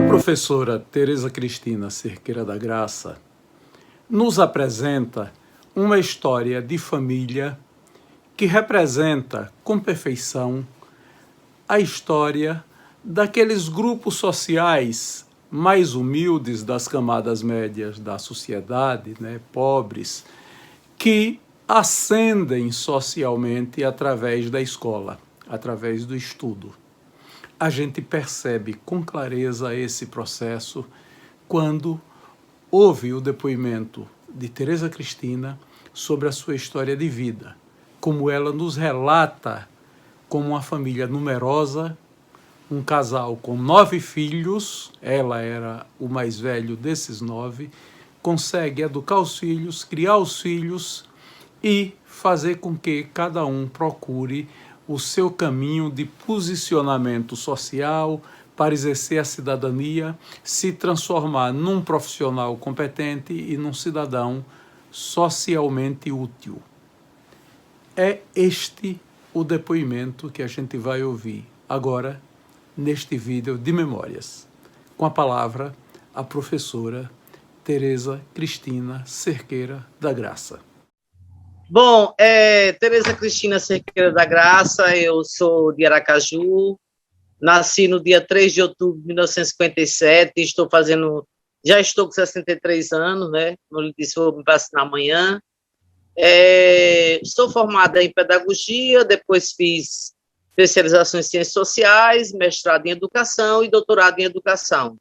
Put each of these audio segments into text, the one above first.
Professora Tereza Cristina Cerqueira da Graça nos apresenta uma história de família que representa com perfeição a história daqueles grupos sociais mais humildes das camadas médias da sociedade, pobres, que ascendem socialmente através da escola, através do estudo. A gente percebe com clareza esse processo quando ouve o depoimento de Tereza Cristina sobre a sua história de vida, como ela nos relata como uma família numerosa, um casal com 9 filhos, ela era o mais velho desses 9, consegue educar os filhos, criar os filhos e fazer com que cada um procure o seu caminho de posicionamento social para exercer a cidadania, se transformar num profissional competente e num cidadão socialmente útil. É este o depoimento que a gente vai ouvir agora neste vídeo de memórias. Com a palavra, a professora Tereza Cristina Cerqueira da Graça. Bom, Tereza Cristina Cerqueira da Graça, eu sou de Aracaju, nasci no dia 3 de outubro de 1957, já estou com 63 anos, né? Como eu disse, vou me vacinar amanhã. Sou formada em pedagogia, depois fiz especialização em ciências sociais, mestrado em educação e doutorado em educação.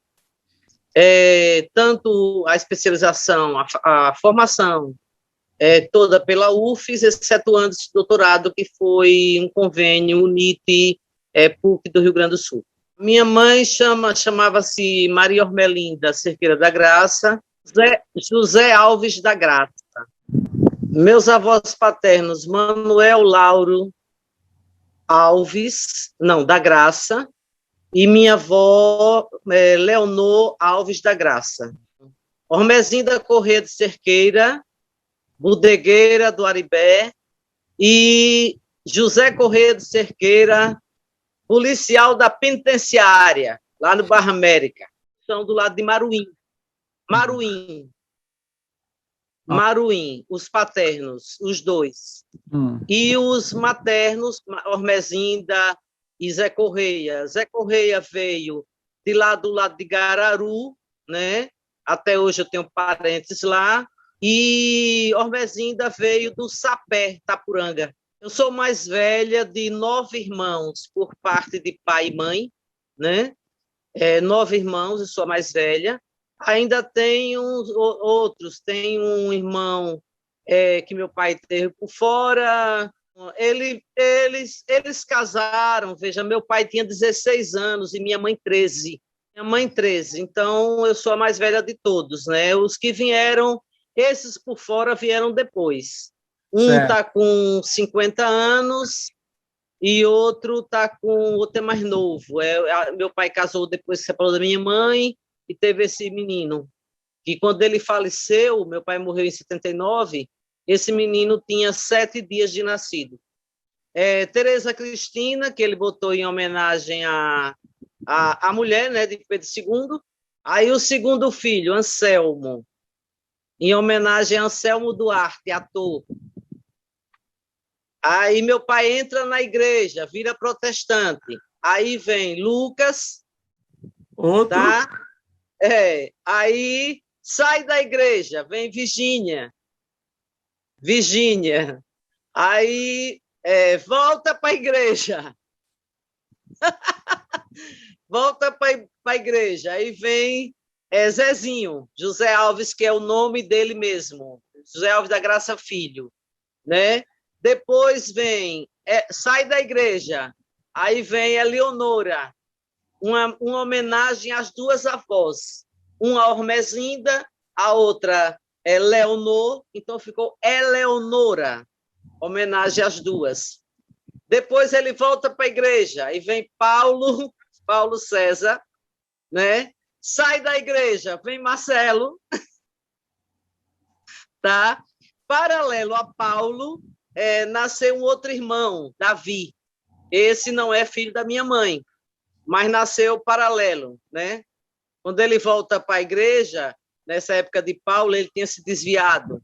Tanto a especialização, a formação, toda pela UFES, excetuando esse doutorado, que foi um convênio UNIT, PUC do Rio Grande do Sul. Minha mãe chamava-se Maria Ormelinda Cerqueira da Graça, José Alves da Graça. Meus avós paternos, Manuel Lauro Alves, da Graça, e minha avó, Leonor Alves da Graça. Ormezinda Corrêa de Cerqueira, bodegueira do Aribé, e José Corrêa de Cerqueira, policial da penitenciária, lá no Barra América. São do lado de Maruim, os paternos, os dois. E os maternos, Ormezinda e Zé Correia. Zé Correia veio de lá do lado de Gararu, né? Até hoje eu tenho parentes lá. E Ormezinda veio do Sapé, Tapuranga. Eu sou mais velha de 9 irmãos, por parte de pai e mãe, né? 9 irmãos, eu sou a mais velha. Ainda tenho outros, tem um irmão que meu pai teve por fora. Eles casaram, veja, meu pai tinha 16 anos e minha mãe 13. Então eu sou a mais velha de todos, né? Os que vieram, esses por fora vieram depois. Um está com 50 anos e outro é mais novo. Meu pai casou depois que separou da minha mãe e teve esse menino. E quando ele faleceu, meu pai morreu em 79, esse menino tinha 7 dias de nascido. Tereza Cristina, que ele botou em homenagem à mulher, né, de Pedro II. Aí o segundo filho, Anselmo, em homenagem a Anselmo Duarte, ator. Aí meu pai entra na igreja, vira protestante. Aí vem Lucas, Outro? tá? Aí sai da igreja, vem Virgínia. Aí volta para a igreja. Volta para a igreja. Aí vem Zezinho, José Alves, que é o nome dele mesmo. José Alves da Graça Filho, né? Depois vem, sai da igreja. Aí vem Eleonora, uma homenagem às 2 avós. Uma Ormezinda, a outra Leonor, então ficou Eleonora, homenagem às 2. Depois ele volta para a igreja, e vem Paulo César, né? Sai da igreja, vem Marcelo, tá? Paralelo a Paulo, nasceu um outro irmão, Davi. Esse não é filho da minha mãe, mas nasceu paralelo, né? Quando ele volta para a igreja, nessa época de Paulo, ele tinha se desviado.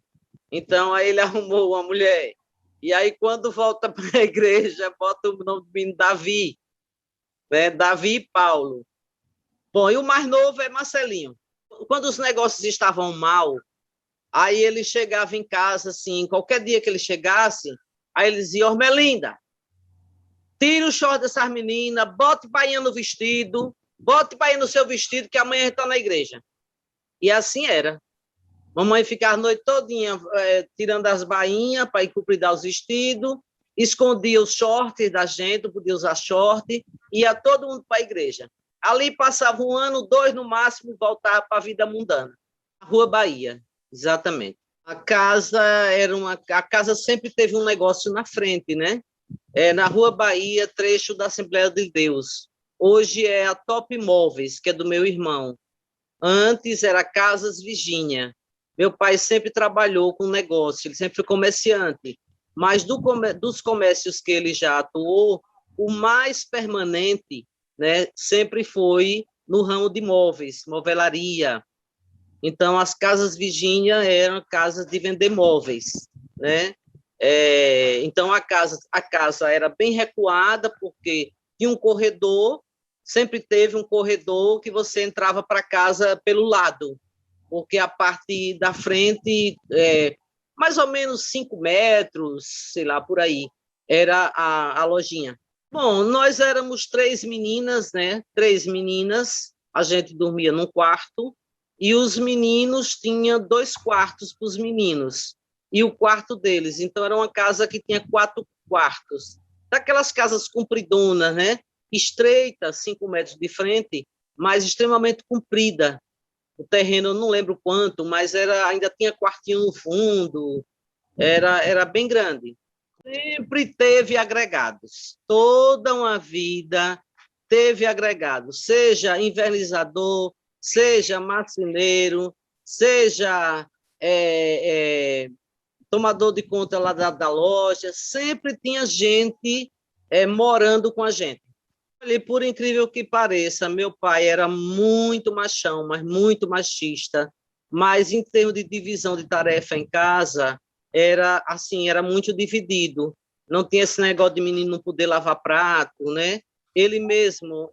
Então, aí ele arrumou uma mulher. E aí, quando volta para a igreja, bota o nome do menino Davi, né? Davi e Paulo. Bom, e o mais novo é Marcelinho. Quando os negócios estavam mal, aí ele chegava em casa, assim, qualquer dia que ele chegasse, aí ele dizia: Ormelinda, tira o short dessas meninas, bote bainha no vestido, bote bainha no seu vestido, que amanhã a gente está na igreja. E assim era. Mamãe ficava a noite todinha tirando as bainhas para ir cuidar os vestidos, escondia os shorts da gente, não podia usar short, ia todo mundo para a igreja. Ali passava 1 ano, 2 no máximo, voltava para a vida mundana. Rua Bahia, exatamente. A casa sempre teve um negócio na frente, né? Na Rua Bahia, trecho da Assembleia de Deus. Hoje é a Top Móveis, que é do meu irmão. Antes era Casas Virgínia. Meu pai sempre trabalhou com negócio, ele sempre foi comerciante, mas dos comércios que ele já atuou, o mais permanente, né, sempre foi no ramo de móveis, movelaria. Então, as Casas Virgínia eram casas de vender móveis, né? Então, a casa era bem recuada, porque tinha um corredor, sempre teve um corredor que você entrava para casa pelo lado, porque a parte da frente, mais ou menos 5 metros, sei lá, por aí, era a lojinha. Bom, nós éramos 3 meninas, né? 3 meninas, a gente dormia num quarto, e os meninos tinham 2 quartos para os meninos, e o quarto deles. Então, era uma casa que tinha 4 quartos. Daquelas casas compridonas, né? Estreita, 5 metros de frente, mas extremamente comprida. O terreno, eu não lembro quanto, mas ainda tinha quartinho no fundo, era bem grande. Sempre teve agregados, toda uma vida teve agregados, seja invernizador, seja marceneiro, seja tomador de conta lá da loja, sempre tinha gente morando com a gente. E por incrível que pareça, meu pai era muito machão, mas muito machista, mas em termos de divisão de tarefa em casa, era assim, era muito dividido. Não tinha esse negócio de menino não poder lavar prato, né? Ele mesmo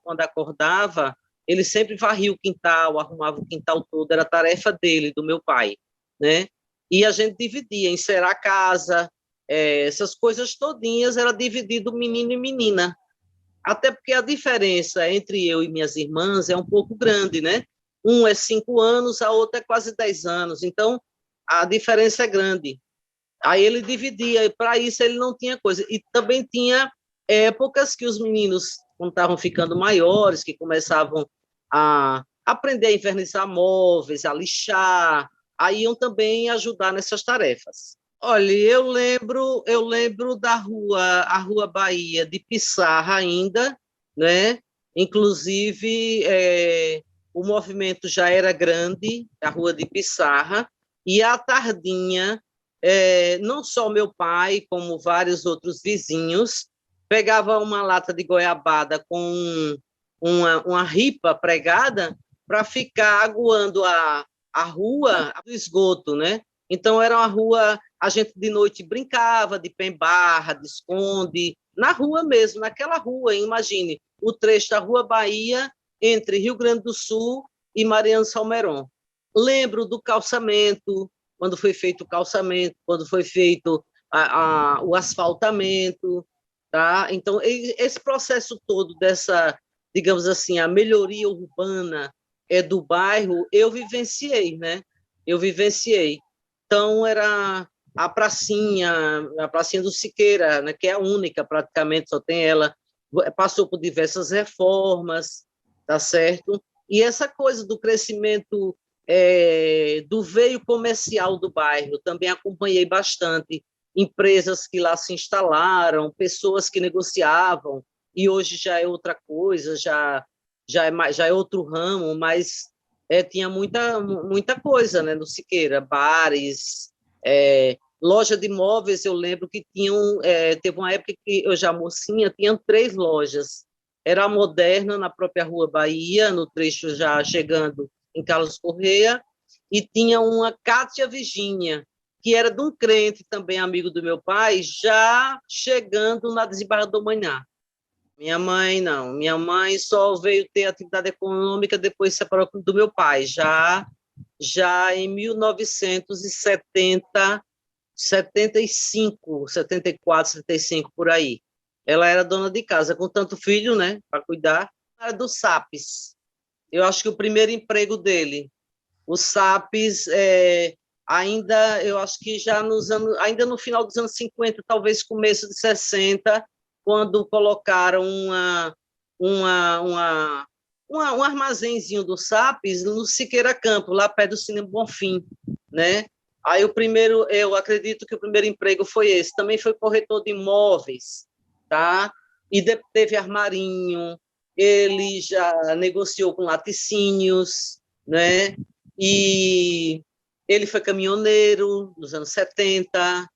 quando acordava, ele sempre varria o quintal, arrumava o quintal todo, era tarefa dele, do meu pai, né? E a gente dividia, encerar a casa, essas coisas todinhas, era dividido menino e menina. Até porque a diferença entre eu e minhas irmãs é um pouco grande, né? Um é 5 anos, a outra é quase 10 anos. Então, a diferença é grande. Aí ele dividia, e para isso ele não tinha coisa. E também tinha épocas que os meninos, quando estavam ficando maiores, que começavam a aprender a invernizar móveis, a lixar, aí iam também ajudar nessas tarefas. Olha, eu lembro a Rua Bahia de Pissarra ainda, né? Inclusive, o movimento já era grande, a Rua de Pissarra, e à tardinha, não só meu pai, como vários outros vizinhos, pegava uma lata de goiabada com uma ripa pregada para ficar aguando a rua do esgoto, né? Então, era uma rua, a gente de noite brincava de pembarra, de esconde, na rua mesmo, naquela rua, imagine, o trecho da Rua Bahia, entre Rio Grande do Sul e Mariano Salmeron. Lembro do calçamento, quando foi feito o calçamento, quando foi feito o asfaltamento, tá? Então, esse processo todo dessa, digamos assim, a melhoria urbana do bairro, eu vivenciei, né? Eu vivenciei. Então, era a pracinha do Siqueira, né, que é a única, praticamente, só tem ela, passou por diversas reformas, tá certo? E essa coisa do crescimento do veio comercial do bairro, também acompanhei bastante, empresas que lá se instalaram, pessoas que negociavam, e hoje já é outra coisa, já é outro ramo, mas tinha muita coisa, né, no Siqueira, bares, loja de imóveis. Eu lembro que teve uma época que eu já mocinha, tinham 3 lojas, era a Moderna, na própria Rua Bahia, no trecho já chegando em Carlos Correia, e tinha uma Cátia Virgínia, que era de um crente também, amigo do meu pai, já chegando na Desembargador Manhã. Minha mãe, não. Minha mãe só veio ter atividade econômica depois se separou do meu pai, já em 1970, 75, 74, 75, por aí. Ela era dona de casa, com tanto filho, né, para cuidar. Era do SAPES. Eu acho que o primeiro emprego dele, o SAPES, ainda, eu acho que já ainda no final dos anos 50, talvez começo de 60, quando colocaram um armazenzinho do SAPES no Siqueira Campo, lá perto do Cinema Bonfim, né? Aí eu acredito que o primeiro emprego foi esse. Também foi corretor de imóveis, tá? E teve armarinho, ele já negociou com laticínios, né? E ele foi caminhoneiro nos anos 70.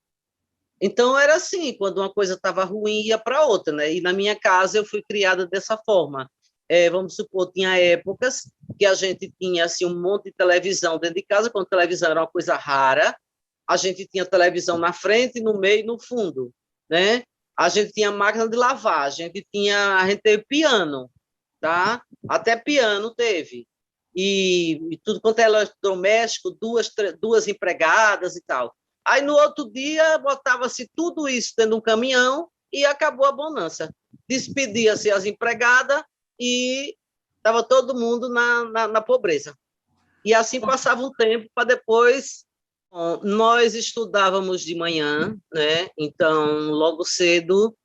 Então, era assim, quando uma coisa estava ruim, ia para outra, né? E na minha casa eu fui criada dessa forma. Vamos supor, tinha épocas que a gente tinha assim, um monte de televisão dentro de casa, quando a televisão era uma coisa rara, a gente tinha televisão na frente, no meio e no fundo, né? A gente tinha máquina de lavar, a gente teve piano, tá? Até piano teve. E tudo quanto é eletrodoméstico, duas empregadas e tal. Aí, no outro dia, botava-se tudo isso dentro de um caminhão e acabou a bonança. Despedia-se as empregadas e estava todo mundo na pobreza. E assim passava um tempo para depois. Bom, nós estudávamos de manhã, né? Então, logo cedo,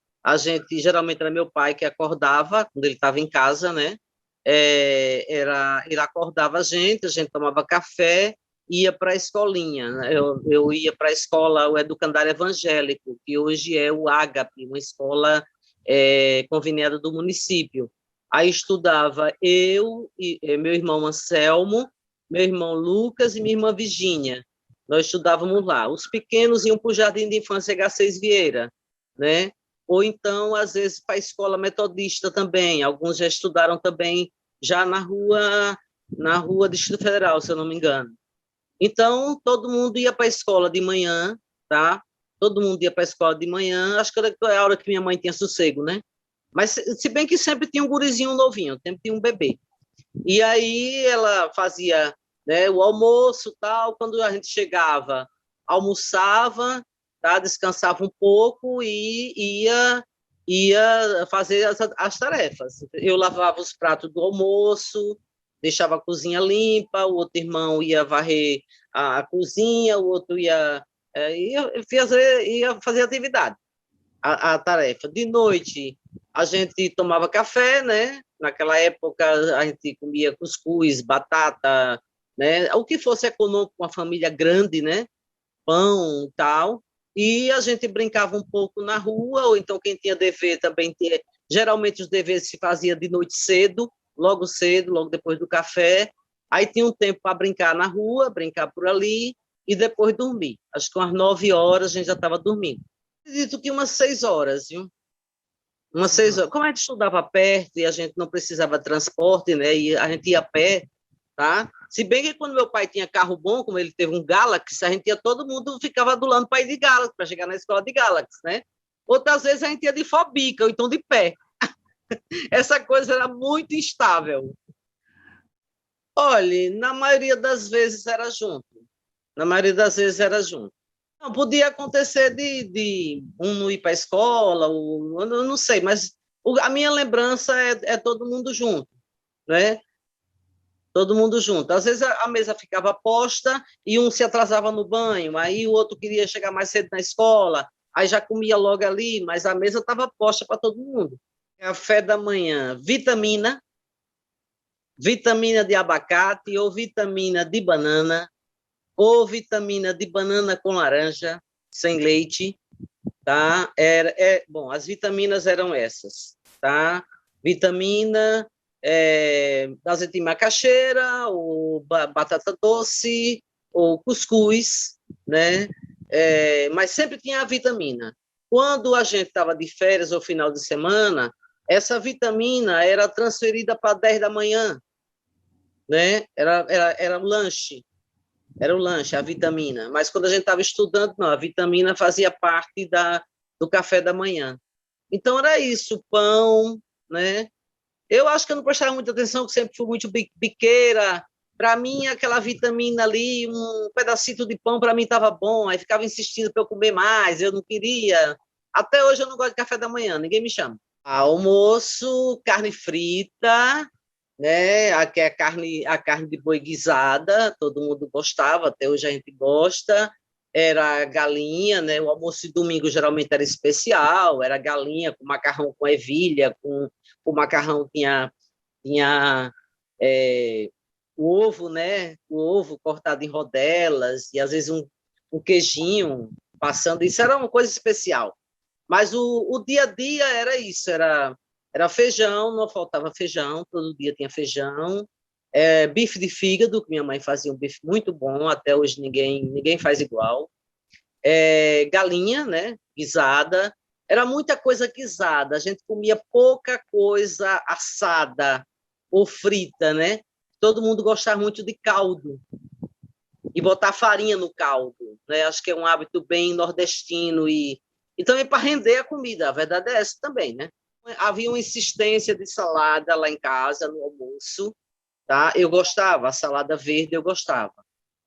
geralmente era meu pai que acordava, quando ele estava em casa, né? Ele acordava a gente tomava café, ia para a escolinha, né? Eu ia para a escola, o educandário evangélico, que hoje é o Ágape, uma escola conveniada do município. Aí estudava eu, meu irmão Anselmo, meu irmão Lucas e minha irmã Virgínia. Nós estudávamos lá. Os pequenos iam para o Jardim de Infância H6 Vieira, né? Ou então, às vezes, para a escola metodista também. Alguns já estudaram também já na rua Distrito Federal, se eu não me engano. Então, todo mundo ia para a escola de manhã, tá? Todo mundo ia para a escola de manhã. Acho que era a hora que minha mãe tinha sossego, né? Mas, se bem que sempre tinha um gurizinho novinho, sempre tinha um bebê. E aí ela fazia, né, o almoço, tal. Quando a gente chegava, almoçava, tá? Descansava um pouco e ia fazer as tarefas. Eu lavava os pratos do almoço, deixava a cozinha limpa, o outro irmão ia varrer a cozinha, o outro ia fazer atividade, a tarefa. De noite, a gente tomava café, né? Naquela época, a gente comia cuscuz, batata, né? O que fosse econômico com uma família grande, né? Pão e tal. E a gente brincava um pouco na rua, ou então quem tinha dever também tinha. Geralmente os deveres se fazia de noite cedo, logo depois do café. Aí tinha um tempo para brincar na rua, brincar por ali, e depois dormir. Acho que umas 9 horas a gente já estava dormindo. Acredito que umas 6 horas, viu? Umas 6 horas. Como a gente estudava perto e a gente não precisava de transporte, né? E a gente ia a pé, tá? Se bem que quando meu pai tinha carro bom, como ele teve um Galaxy, a gente ia, todo mundo ficava adulando para ir de Galaxy, para chegar na escola de Galaxy, né? Outras vezes a gente ia de Fobica, ou então de pé. Essa coisa era muito instável. Olha, na maioria das vezes era junto. Na maioria das vezes era junto. Não, podia acontecer de um não ir para a escola, ou, eu não sei, mas a minha lembrança é todo mundo junto, né? Todo mundo junto. Às vezes a mesa ficava posta e um se atrasava no banho, aí o outro queria chegar mais cedo na escola, aí já comia logo ali, mas a mesa estava posta para todo mundo. Café da manhã, vitamina de abacate ou vitamina de banana, ou vitamina de banana com laranja, sem leite, tá? Bom, as vitaminas eram essas, tá? Vitamina, azeite de macaxeira, ou batata doce, ou cuscuz, né? Mas sempre tinha a vitamina. Quando a gente estava de férias ou final de semana, essa vitamina era transferida para 10 da manhã, né? Era era o lanche, a vitamina. Mas quando a gente estava estudando, não, a vitamina fazia parte do café da manhã. Então era isso, pão, né? Eu acho que eu não prestava muita atenção, que sempre fui muito biqueira. Para mim, aquela vitamina ali, um pedacito de pão, para mim estava bom. Aí ficava insistindo para eu comer mais, eu não queria. Até hoje eu não gosto de café da manhã, ninguém me chama. Almoço, carne frita, né? Aqui é a carne de boi guisada, todo mundo gostava, até hoje a gente gosta. Era galinha, né? O almoço de domingo geralmente era especial, era galinha com macarrão com ervilha, com o macarrão tinha é, o ovo, né? O ovo cortado em rodelas e às vezes um queijinho passando. Isso era uma coisa especial. Mas o dia a dia era isso, era feijão, não faltava feijão, todo dia tinha feijão, bife de fígado, que minha mãe fazia um bife muito bom, até hoje ninguém faz igual, galinha, né, guisada, era muita coisa guisada, a gente comia pouca coisa assada ou frita, né? Todo mundo gostava muito de caldo, e botar farinha no caldo, né? Acho que é um hábito bem nordestino e também para render a comida, a verdade é essa também, né? Havia uma insistência de salada lá em casa no almoço, tá? Eu gostava, a salada verde eu gostava.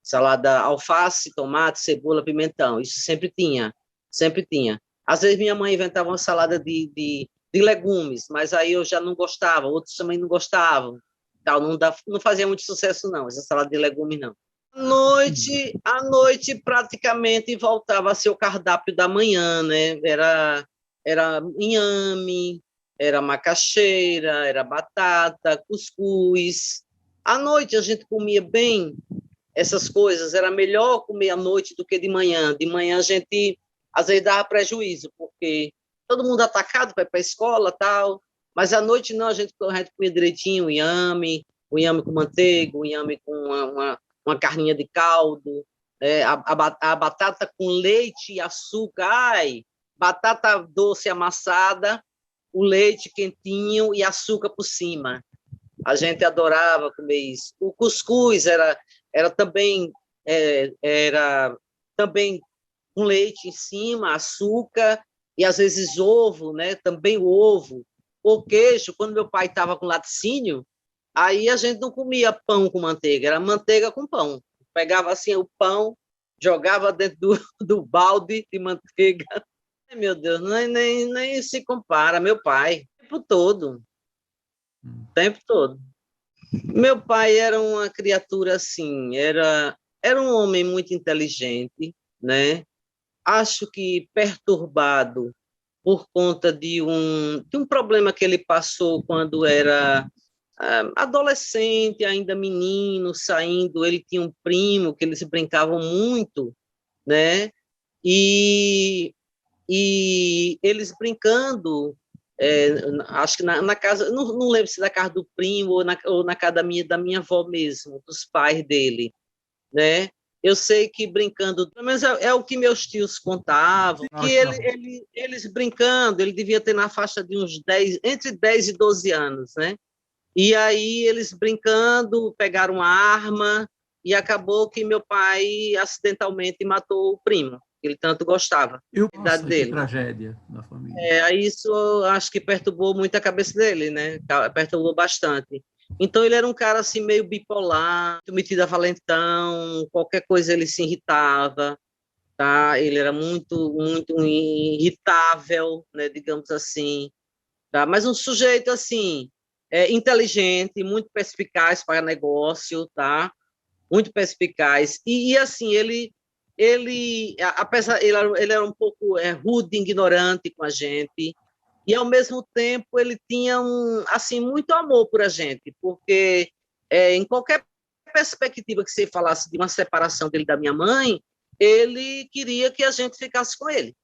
Salada alface, tomate, cebola, pimentão, isso sempre tinha, sempre tinha. Às vezes minha mãe inventava uma salada de legumes, mas aí eu já não gostava, outros também não gostavam. Tal, não fazia muito sucesso não, essa salada de legumes não. À noite praticamente voltava a ser o cardápio da manhã, né? Era inhame, era macaxeira, era batata, cuscuz. À noite a gente comia bem essas coisas, era melhor comer à noite do que de manhã. De manhã a gente às vezes dava prejuízo, porque todo mundo atacado para ir para a escola tal, mas à noite não, a gente comia direitinho o inhame com manteiga, o inhame com uma carninha de caldo, a batata com leite e açúcar, ai, batata doce amassada, o leite quentinho e açúcar por cima. A gente adorava comer isso. O cuscuz era também era também com leite em cima, açúcar e às vezes ovo, né? Também o ovo. O queijo, quando meu pai estava com laticínio, aí a gente não comia pão com manteiga, era manteiga com pão. Pegava assim o pão, jogava dentro do balde de manteiga. Ai, meu Deus, nem se compara. Meu pai, o tempo todo. Meu pai era uma criatura assim, era um homem muito inteligente, né? Acho que perturbado por conta de um problema que ele passou quando era adolescente, ainda menino, saindo. Ele tinha um primo que eles brincavam muito, né? E, e eles brincando, acho que na casa, não lembro se na casa do primo ou na casa da minha avó mesmo, dos pais dele, né? Eu sei que brincando, pelo menos é o que meus tios contavam, que eles brincando, ele devia ter na faixa de uns 10, entre 10 e 12 anos, né? E aí eles brincando, pegaram uma arma e acabou que meu pai acidentalmente matou o primo, que ele tanto gostava, Eu, da idade nossa, que dele. tragédia na família. Aí isso acho que perturbou muito a cabeça dele, né? Perturbou bastante. Então ele era um cara assim meio bipolar, muito metido a valentão, qualquer coisa ele se irritava, tá? Ele era muito irritável, né? Digamos assim, tá? Mas um sujeito assim inteligente, muito perspicaz para negócio, tá? Muito perspicaz e assim apesar ele era um pouco rude, ignorante com a gente e ao mesmo tempo ele tinha assim muito amor por a gente, porque em qualquer perspectiva que você falasse de uma separação dele da minha mãe, ele queria que a gente ficasse com ele,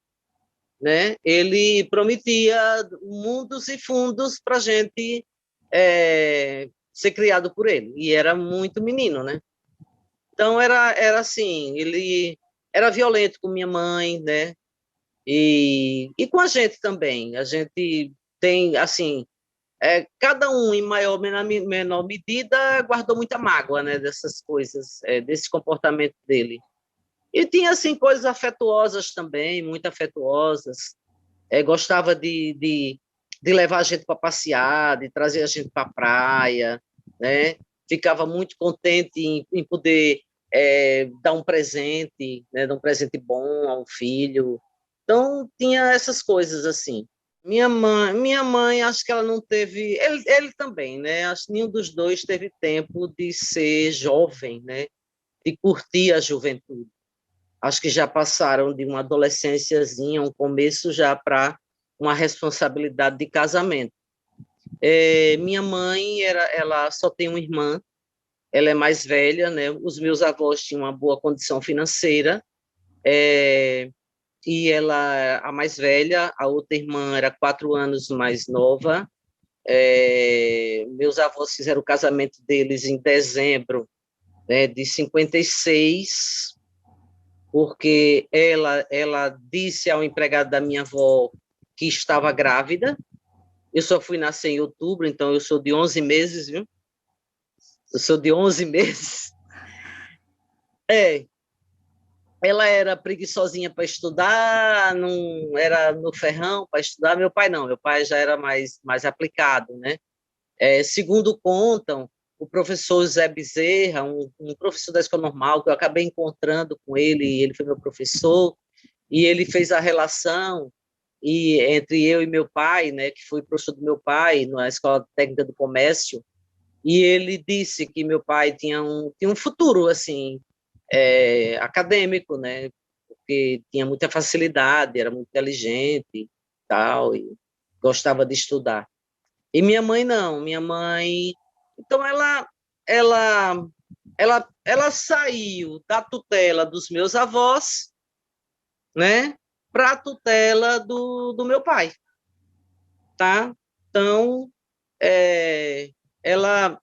né? Ele prometia mundos e fundos para a gente ser criado por ele e era muito menino, né? Então era assim, ele era violento com minha mãe, né? E com a gente também. A gente tem, assim, cada um, em maior ou menor medida, guardou muita mágoa, né, dessas coisas, desse comportamento dele. E tinha, assim, coisas afetuosas também, muito afetuosas. Gostava de levar a gente para passear, de trazer a gente para a praia, né? Ficava muito contente em poder dar um presente, né? Dar um presente bom a um filho. Então, tinha essas coisas assim. Minha mãe, acho que ela não teve. Ele também, né? Acho que nenhum dos dois teve tempo de ser jovem, né? De curtir a juventude. Acho que já passaram de uma adolescênciazinha, um começo já para uma responsabilidade de casamento. Minha mãe, ela só tem uma irmã, ela é mais velha, né? Os meus avós tinham uma boa condição financeira, e ela, a mais velha, a outra irmã era 4 anos mais nova. Meus avós fizeram o casamento deles em dezembro, né, de 56, porque ela disse ao empregado da minha avó que estava grávida. Eu só fui nascer em outubro, então eu sou de 11 meses, viu? Eu sou de 11 meses. É, ela era preguiçosinha para estudar, não era no ferrão para estudar. Meu pai não, meu pai já era mais aplicado, né? Segundo contam, o professor Zé Bezerra, um professor da escola normal, que eu acabei encontrando com ele, ele foi meu professor, e ele fez a relação entre eu e meu pai, né, que foi professor do meu pai na Escola Técnica do Comércio, e ele disse que meu pai tinha um futuro assim, acadêmico, né, porque tinha muita facilidade, era muito inteligente e tal, e gostava de estudar. E minha mãe não, minha mãe, então ela saiu da tutela dos meus avós, né, para a tutela do meu pai, tá? Então, ela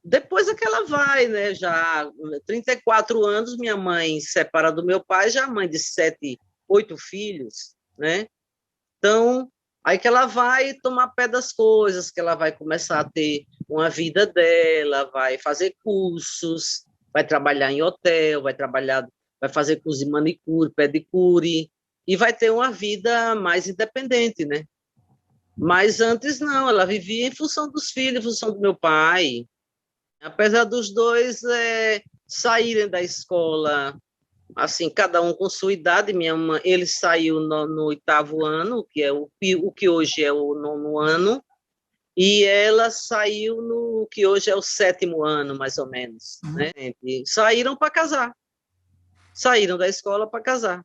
depois é que ela vai, né? Já 34 anos, minha mãe separa do meu pai, já mãe de 7, 8 filhos, né? Então, aí que ela vai tomar pé das coisas, que ela vai começar a ter uma vida dela, vai fazer cursos, vai trabalhar em hotel, vai fazer curso de manicure, pedicure, e vai ter uma vida mais independente, né? Mas antes não, ela vivia em função dos filhos, em função do meu pai. Apesar dos dois saírem da escola, assim, cada um com sua idade, minha mãe, ele saiu no 8º ano, que é o que hoje é o 9º ano, e ela saiu no que hoje é o 7º ano, mais ou menos, né? E saíram para casar, saíram da escola para casar.